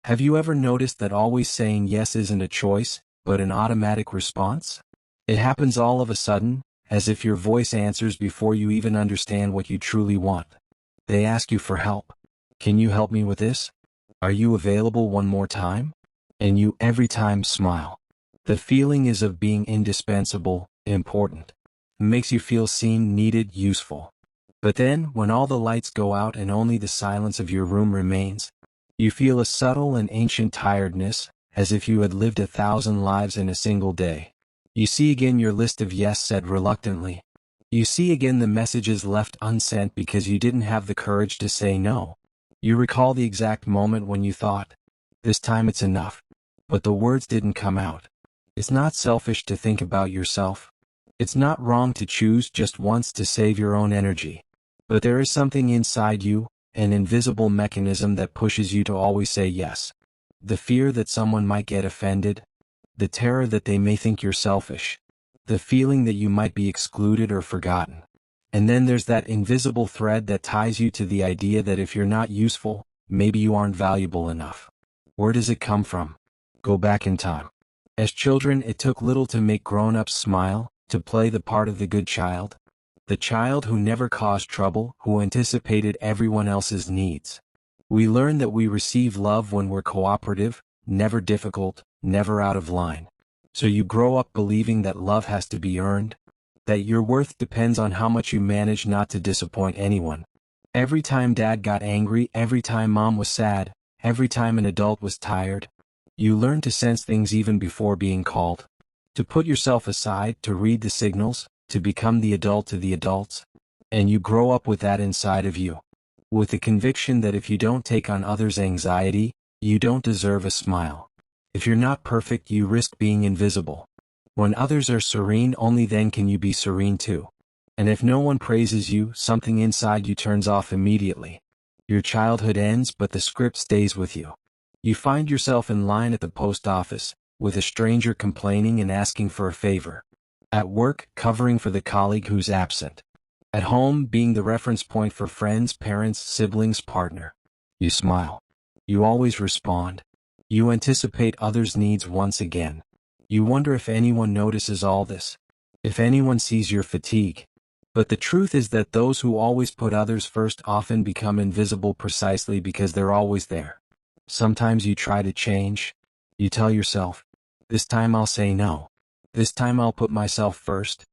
Have you ever noticed that always saying yes isn't a choice, but an automatic response? It happens all of a sudden, as if your voice answers before you even understand what you truly want. They ask you for help. Can you help me with this? Are you available one more time? And you every time smile. The feeling is of being indispensable, important. It makes you feel seen, needed, useful. But then, when all the lights go out and only the silence of your room remains, you feel a subtle and ancient tiredness, as if you had lived 1,000 lives in a single day. You see again your list of yes said reluctantly. You see again the messages left unsent because you didn't have the courage to say no. You recall the exact moment when you thought, this time it's enough. But the words didn't come out. It's not selfish to think about yourself. It's not wrong to choose just once to save your own energy. But there is something inside you, an invisible mechanism that pushes you to always say yes. The fear that someone might get offended. The terror that they may think you're selfish. The feeling that you might be excluded or forgotten. And then there's that invisible thread that ties you to the idea that if you're not useful, maybe you aren't valuable enough. Where does it come from? Go back in time. As children, it took little to make grown-ups smile, to play the part of the good child. The child who never caused trouble, who anticipated everyone else's needs. We learn that we receive love when we're cooperative, never difficult, never out of line. So you grow up believing that love has to be earned, that your worth depends on how much you manage not to disappoint anyone. Every time dad got angry, every time mom was sad, every time an adult was tired, you learn to sense things even before being called. To put yourself aside, to read the signals, to become the adult to the adults. And you grow up with that inside of you. With the conviction that if you don't take on others' anxiety, you don't deserve a smile. If you're not perfect, you risk being invisible. When others are serene, only then can you be serene too. And if no one praises you, something inside you turns off immediately. Your childhood ends, but the script stays with you. You find yourself in line at the post office, with a stranger complaining and asking for a favor. At work, covering for the colleague who's absent. At home, being the reference point for friends, parents, siblings, partner. You smile. You always respond. You anticipate others' needs once again. You wonder if anyone notices all this. If anyone sees your fatigue. But the truth is that those who always put others first often become invisible precisely because they're always there. Sometimes you try to change. You tell yourself, this time I'll say no. This time I'll put myself first.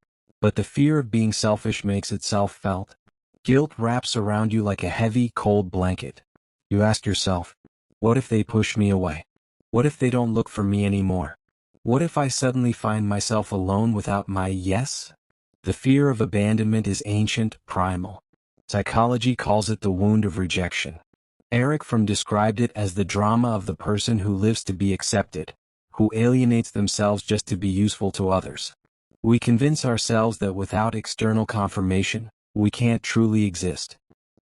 But the fear of being selfish makes itself felt. Guilt wraps around you like a heavy, cold blanket. You ask yourself, what if they push me away? What if they don't look for me anymore? What if I suddenly find myself alone without my yes? The fear of abandonment is ancient, primal. Psychology calls it the wound of rejection. Eric Fromm described it as the drama of the person who lives to be accepted, who alienates themselves just to be useful to others. We convince ourselves that without external confirmation, we can't truly exist.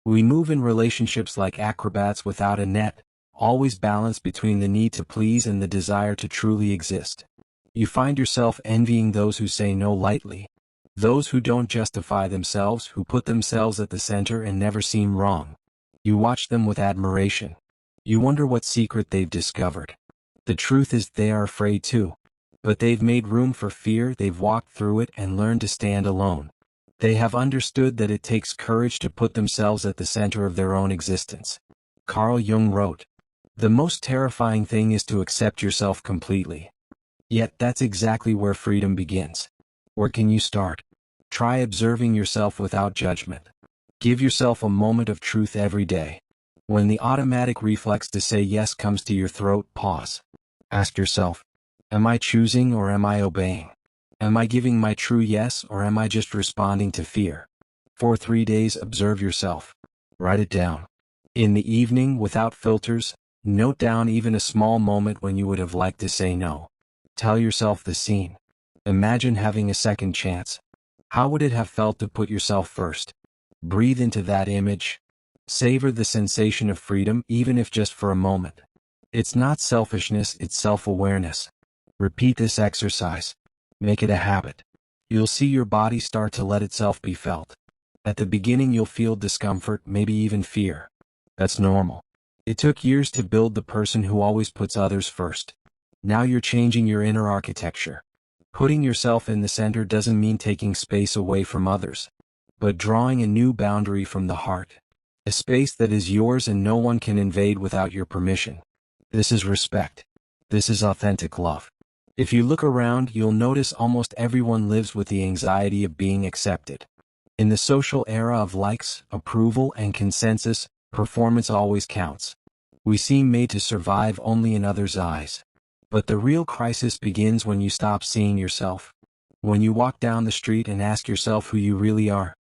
We move in relationships like acrobats without a net, always balanced between the need to please and the desire to truly exist. You find yourself envying those who say no lightly, those who don't justify themselves, who put themselves at the center and never seem wrong. You watch them with admiration. You wonder what secret they've discovered. The truth is they are afraid too. But they've made room for fear, they've walked through it and learned to stand alone. They have understood that it takes courage to put themselves at the center of their own existence. Carl Jung wrote, "The most terrifying thing is to accept yourself completely." Yet that's exactly where freedom begins. Where can you start? Try observing yourself without judgment. Give yourself a moment of truth every day. When the automatic reflex to say yes comes to your throat, pause. Ask yourself, am I choosing or am I obeying? Am I giving my true yes or am I just responding to fear? For 3 days, observe yourself. Write it down. In the evening, without filters, note down even a small moment when you would have liked to say no. Tell yourself the scene. Imagine having a second chance. How would it have felt to put yourself first? Breathe into that image. Savor the sensation of freedom, even if just for a moment. It's not selfishness, it's self-awareness. Repeat this exercise. Make it a habit. You'll see your body start to let itself be felt. At the beginning you'll feel discomfort, maybe even fear. That's normal. It took years to build the person who always puts others first. Now you're changing your inner architecture. Putting yourself in the center doesn't mean taking space away from others, but drawing a new boundary from the heart. A space that is yours and no one can invade without your permission. This is respect. This is authentic love. If you look around, you'll notice almost everyone lives with the anxiety of being accepted. In the social era of likes, approval, and consensus, performance always counts. We seem made to survive only in others' eyes. But the real crisis begins when you stop seeing yourself. When you walk down the street and ask yourself who you really are.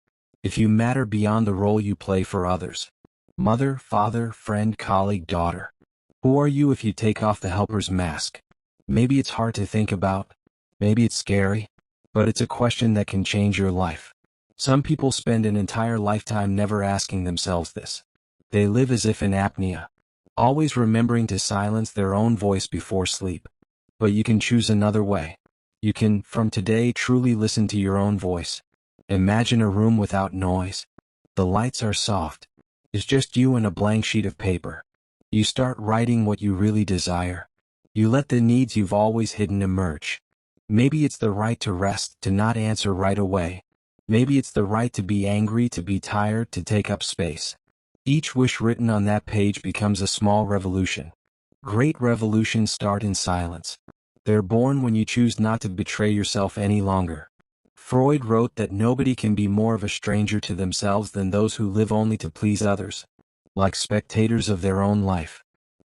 If you matter beyond the role you play for others. Mother, father, friend, colleague, daughter. Who are you if you take off the helper's mask? Maybe it's hard to think about. Maybe it's scary. But it's a question that can change your life. Some people spend an entire lifetime never asking themselves this. They live as if in apnea, always remembering to silence their own voice before sleep. But you can choose another way. You can, from today, truly listen to your own voice. Imagine a room without noise. The lights are soft. It's just you and a blank sheet of paper. You start writing what you really desire. You let the needs you've always hidden emerge. Maybe it's the right to rest, to not answer right away. Maybe it's the right to be angry, to be tired, to take up space. Each wish written on that page becomes a small revolution. Great revolutions start in silence. They're born when you choose not to betray yourself any longer. Freud wrote that nobody can be more of a stranger to themselves than those who live only to please others. Like spectators of their own life.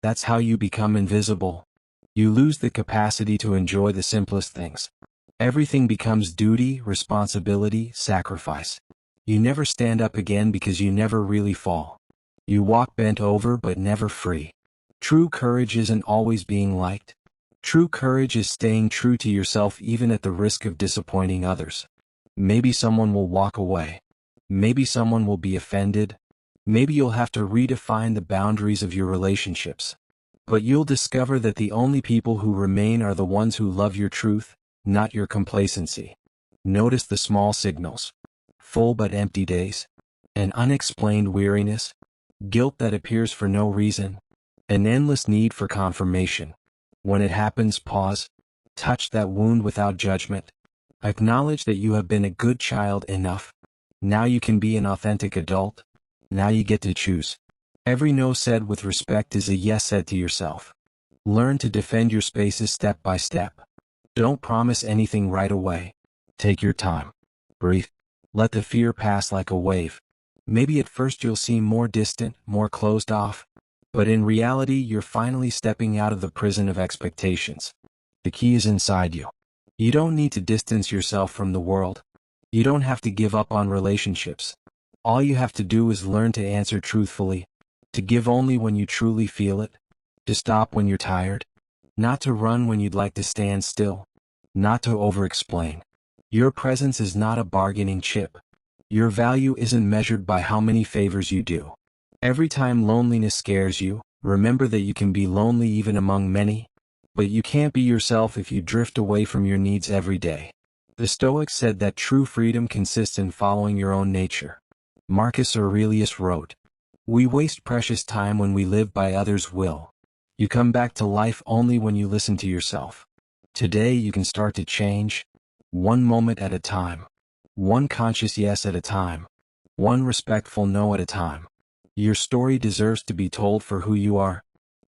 That's how you become invisible. You lose the capacity to enjoy the simplest things. Everything becomes duty, responsibility, sacrifice. You never stand up again because you never really fall. You walk bent over but never free. True courage isn't always being liked. True courage is staying true to yourself even at the risk of disappointing others. Maybe someone will walk away. Maybe someone will be offended. Maybe you'll have to redefine the boundaries of your relationships. But you'll discover that the only people who remain are the ones who love your truth, not your complacency. Notice the small signals. Full but empty days. An unexplained weariness. Guilt that appears for no reason. An endless need for confirmation. When it happens, pause. Touch that wound without judgment. Acknowledge that you have been a good child enough. Now you can be an authentic adult. Now you get to choose. Every no said with respect is a yes said to yourself. Learn to defend your spaces step by step. Don't promise anything right away. Take your time. Breathe. Let the fear pass like a wave. Maybe at first you'll seem more distant, more closed off. But in reality, you're finally stepping out of the prison of expectations. The key is inside you. You don't need to distance yourself from the world. You don't have to give up on relationships. All you have to do is learn to answer truthfully. To give only when you truly feel it. To stop when you're tired. Not to run when you'd like to stand still. Not to over-explain. Your presence is not a bargaining chip. Your value isn't measured by how many favors you do. Every time loneliness scares you, remember that you can be lonely even among many. But you can't be yourself if you drift away from your needs every day. The Stoics said that true freedom consists in following your own nature. Marcus Aurelius wrote, "We waste precious time when we live by others' will. You come back to life only when you listen to yourself." Today you can start to change. One moment at a time. One conscious yes at a time. One respectful no at a time. Your story deserves to be told for who you are,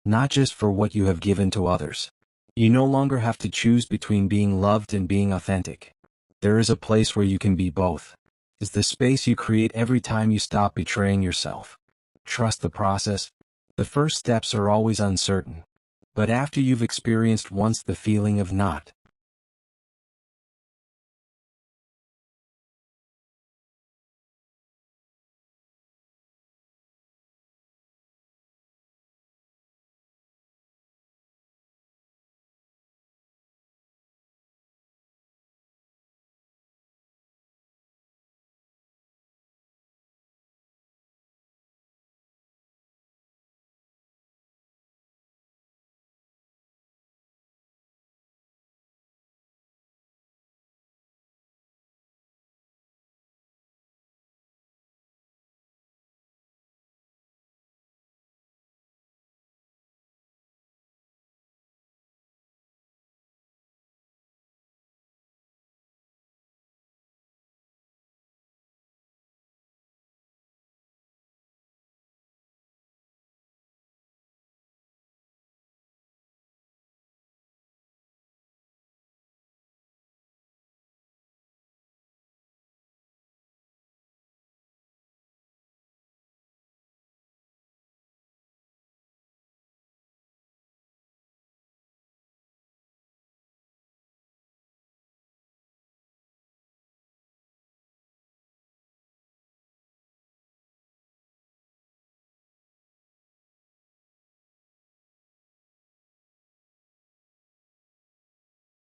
not just for what you have given to others. You no longer have to choose between being loved and being authentic. There is a place where you can be both. It's the space you create every time you stop betraying yourself. Trust the process. The first steps are always uncertain. But after you've experienced once the feeling of not